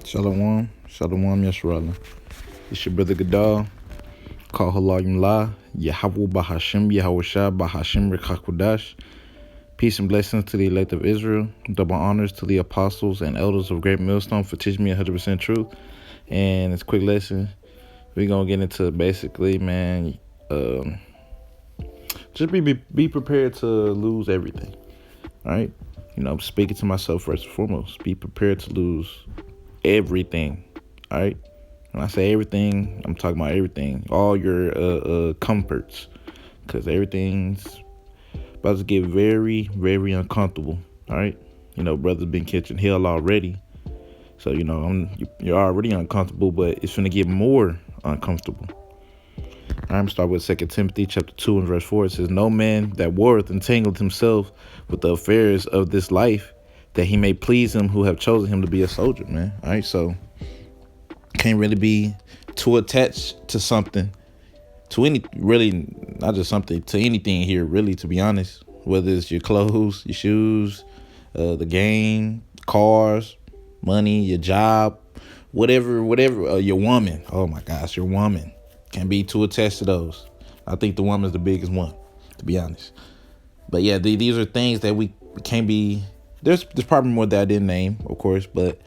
Shalom, Shalom Yasharallah. It's your brother Gadal. Call Halayim La, Yahweh Bahashim, Yahweh Bahashim Rekakudash. Peace and blessings to the elect of Israel. Double honors to the apostles and elders of Great Millstone for teaching me 100% truth. And it's a quick lesson. We're going to get into basically, man, just be prepared to lose everything. All right? I'm speaking to myself first and foremost. Be prepared to lose everything. All right? When I say everything, I'm talking about everything. All your comforts. Because everything's about to get very, very uncomfortable. All right? Brothers been catching hell already. So, you're already uncomfortable, but it's going to get more uncomfortable. I'm going to start with 2 Timothy chapter 2 and verse 4. It says, "No man that warreth entangleth himself with the affairs of this life, that he may please him who have chosen him to be a soldier," man. All right, so can't really be too attached to something, to any, really, not just something, to anything here, really, to be honest. Whether it's your clothes, your shoes, the game, cars, money, your job, whatever, your woman. Oh my gosh, your woman. Can't be too attached to those. I think the woman's the biggest one, to be honest. But yeah, these are things that we can't be. There's probably more that I didn't name, of course, but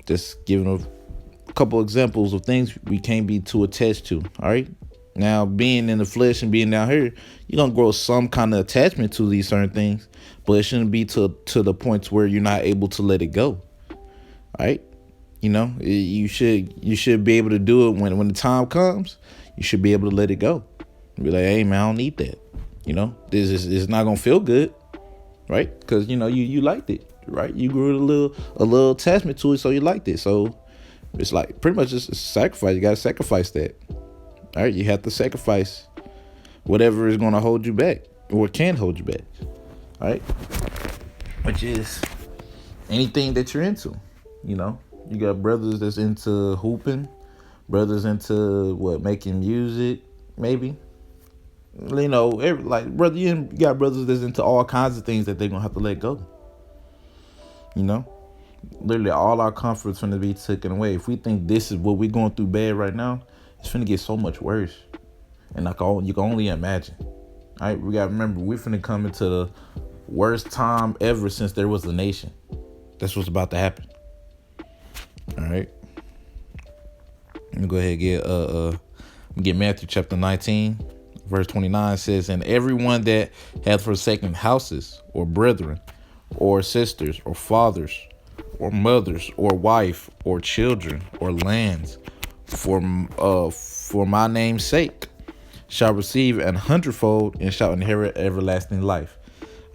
just giving a couple examples of things we can't be too attached to. All right. Now, being in the flesh and being down here, you're gonna grow some kind of attachment to these certain things, but it shouldn't be to the points where you're not able to let it go. All right. You should be able to do it when the time comes. You should be able to let it go. Be like, hey man, I don't need that. This is not gonna feel good, right? Because you liked it, right? You grew a little attachment to it, so you liked it. So it's like pretty much just a sacrifice. You gotta sacrifice that. All right, you have to sacrifice whatever is gonna hold you back or can hold you back. All right, which is anything that you're into. You got brothers that's into hooping, brothers into making music, maybe. You got brothers that's into all kinds of things that they're gonna have to let go. Literally all our comfort's gonna be taken away. If we think this is what we're going through bad right now, it's gonna get so much worse. And you can only imagine. All right, we gotta remember we're finna come into the worst time ever since there was a nation. That's what's about to happen. All right. Let me go ahead and get Matthew chapter 19, verse 29 says, "And everyone that hath forsaken houses or brethren or sisters or fathers or mothers or wife or children or lands for my name's sake shall receive 100-fold and shall inherit everlasting life."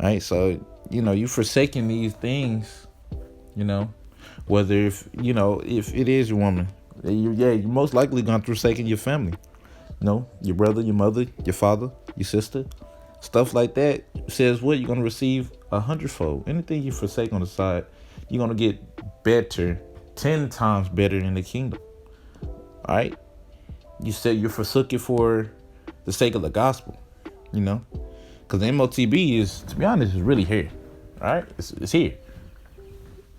All right. So, you forsaking these things, whether if it is your woman, you're most likely going to forsaken your family. Your brother, your mother, your father, your sister, stuff like that. Says what? You're going to receive 100-fold. Anything you forsake on the side, you're going to get better, 10 times better in the kingdom. All right. You said you forsook it for the sake of the gospel, because the MOTB is, to be honest, is really here. All right. It's here.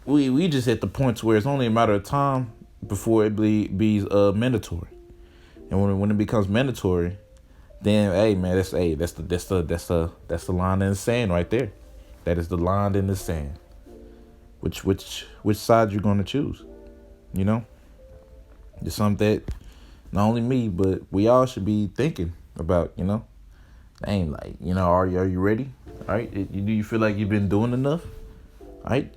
We just at the point where it's only a matter of time before it be mandatory, and when it becomes mandatory, then hey man, that's the line in the sand right there. That is the line in the sand. Which side you're gonna choose? It's something that not only me but we all should be thinking about. Ain't like are you ready? All right, do you feel like you've been doing enough? All right.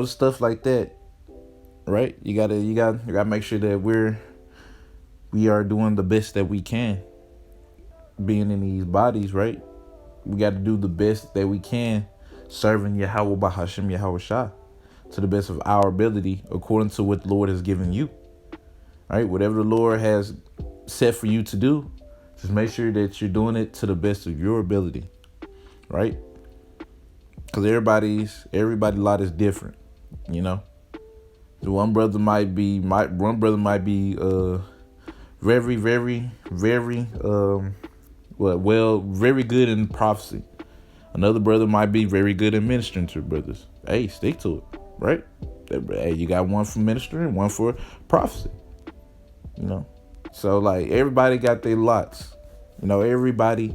Stuff like that, right? You gotta make sure that we are doing the best that we can, being in these bodies, right? We got to do the best that we can, serving Yahweh Bahashim Yahweh Shah to the best of our ability, according to what the Lord has given you. All right, whatever the Lord has set for you to do, just make sure that you're doing it to the best of your ability, right? Because everybody's lot is different, The one brother might be very, very, very very good in prophecy. Another brother might be very good in ministering to brothers. Hey, stick to it, right? Hey, you got one for ministry and one for prophecy. You know, so like everybody got their lots. You know, everybody.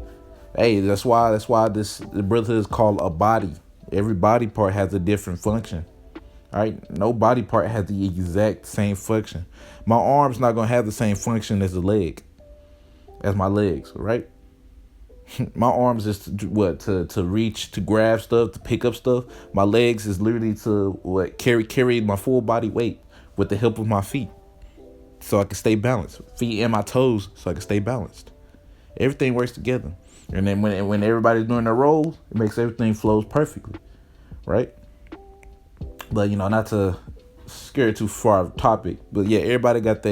Hey, that's why the brotherhood is called a body. Every body part has a different function. All right, no body part has the exact same function. My arm's not gonna have the same function as as my legs. Right, my arms is to reach, to grab stuff, to pick up stuff. My legs is literally to carry my full body weight with the help of my feet, so I can stay balanced. Feet and my toes, so I can stay balanced. Everything works together, and then when everybody's doing their roles, it makes everything flows perfectly, right? But not to scare too far of topic, but yeah, everybody got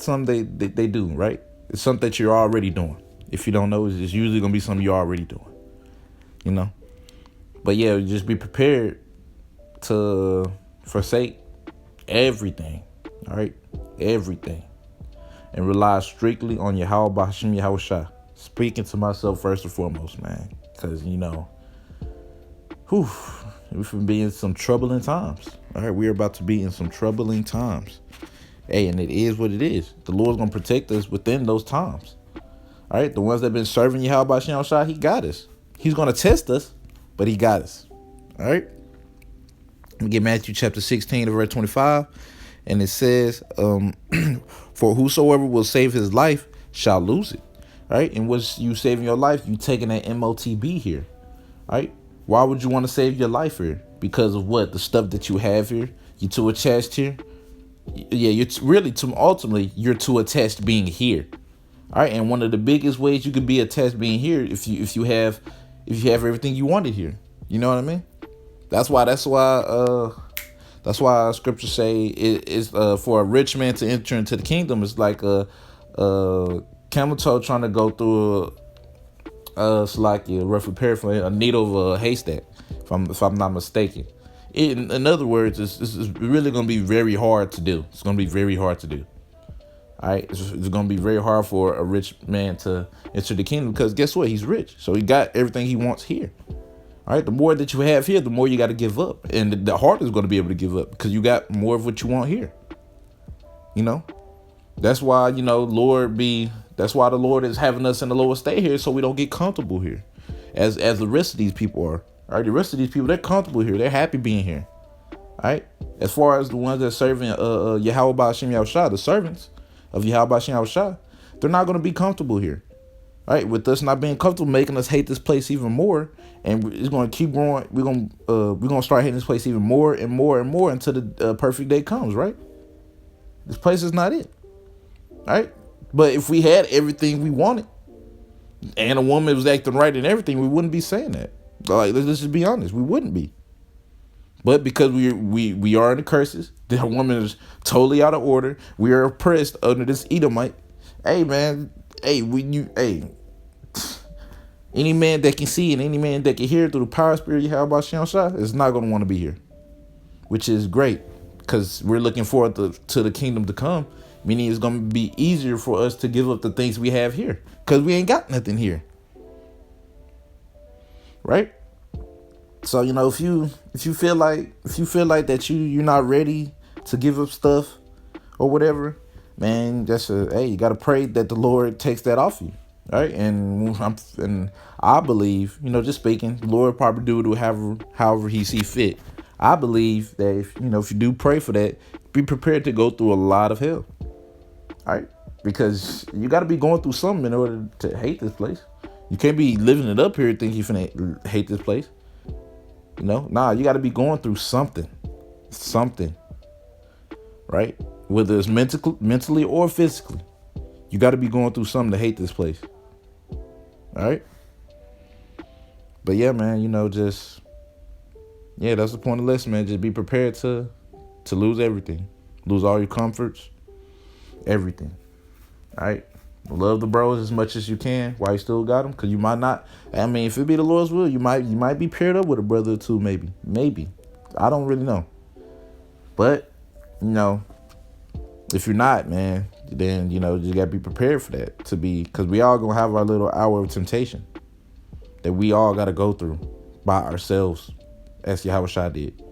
something they do, right? It's something that you're already doing. If you don't know, it's usually gonna be something you're already doing, you know. But yeah, just be prepared to forsake everything, all right, everything, and rely strictly on Yahweh Hashem Yahushua. Speaking to myself first and foremost, man, because whew, we've been in some troubling times. All right, we're about to be in some troubling times. Hey, and it is what it is. The Lord's gonna protect us within those times. All right, the ones that have been serving Yahweh Shem Shah, he got us. He's gonna test us, but he got us. All right. Let me get Matthew chapter 16 verse 25, and it says, "For whosoever will save his life shall lose it." All right, and what's you saving your life? You taking that MOTB here. All right. Why would you want to save your life here? Because of what? The stuff that you have here? You too attached here? Yeah, you're ultimately, you're too attached being here. All right, and one of the biggest ways you could be attached being here if you have everything you wanted here. You know what I mean? That's why scriptures say it is for a rich man to enter into the kingdom. It's like a camel toe trying to go through it's like roughly paraphrase, a needle of a haystack, if I'm not mistaken. In other words, it's really going to be very hard to do. It's going to be very hard to do. All right, it's going to be very hard for a rich man to enter the kingdom, because guess what? He's rich, so he got everything he wants here. All right, the more that you have here, the more you got to give up, and the harder is going to be able to give up because you got more of what you want here. That's why That's why the Lord is having us in the lower state here, so we don't get comfortable here, as the rest of these people are. All right, the rest of these people, they're comfortable here. They're happy being here. All right, as far as the ones that are serving Yahweh Hashem Yahushua, the servants of Yahweh Hashem Yahushua, they're not going to be comfortable here. All right, with us not being comfortable, making us hate this place even more, and it's going to keep growing. We're gonna start hating this place even more and more and more until the perfect day comes. Right, this place is not it. All right. But if we had everything we wanted and a woman was acting right and everything, we wouldn't be saying that. Like, let's just be honest, we wouldn't be. But because we are in the curses, the woman is totally out of order. We are oppressed under this Edomite. Hey man, any man that can see and any man that can hear through the power of spirit you have about Shem Shah is not going to want to be here, which is great because we're looking forward to the kingdom to come. Meaning it's going to be easier for us to give up the things we have here because we ain't got nothing here. Right? So, if you feel like that you're not ready to give up stuff or whatever, man, you got to pray that the Lord takes that off you. Right? And I believe, just speaking, the Lord probably do it however he see fit. I believe that if you do pray for that, be prepared to go through a lot of hell. All right, because you got to be going through something in order to hate this place. You can't be living it up here thinking you're finna hate this place. You got to be going through something, right? Whether it's mentally or physically, you got to be going through something to hate this place. All right, but yeah, man, that's the point of the lesson, man. Just be prepared to lose everything, lose all your comforts. Everything. All right, love the bros as much as you can while you still got them, because you might not. I mean, if it be the Lord's will, you might be paired up with a brother or two, maybe. I don't really know, but if you're not, man, then you gotta be prepared for that because we all gonna have our little hour of temptation that we all gotta go through by ourselves, as Yahweh Shai did.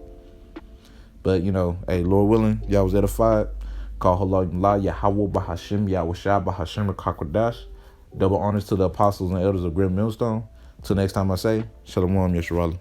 But, hey, Lord willing, y'all was edified. Call Allah Yahweh Bahashim Yahweh Shah Bahashim Kakwadash. Double honors to the apostles and elders of Grim Millstone. Till next time I say, Shalom Yeshua.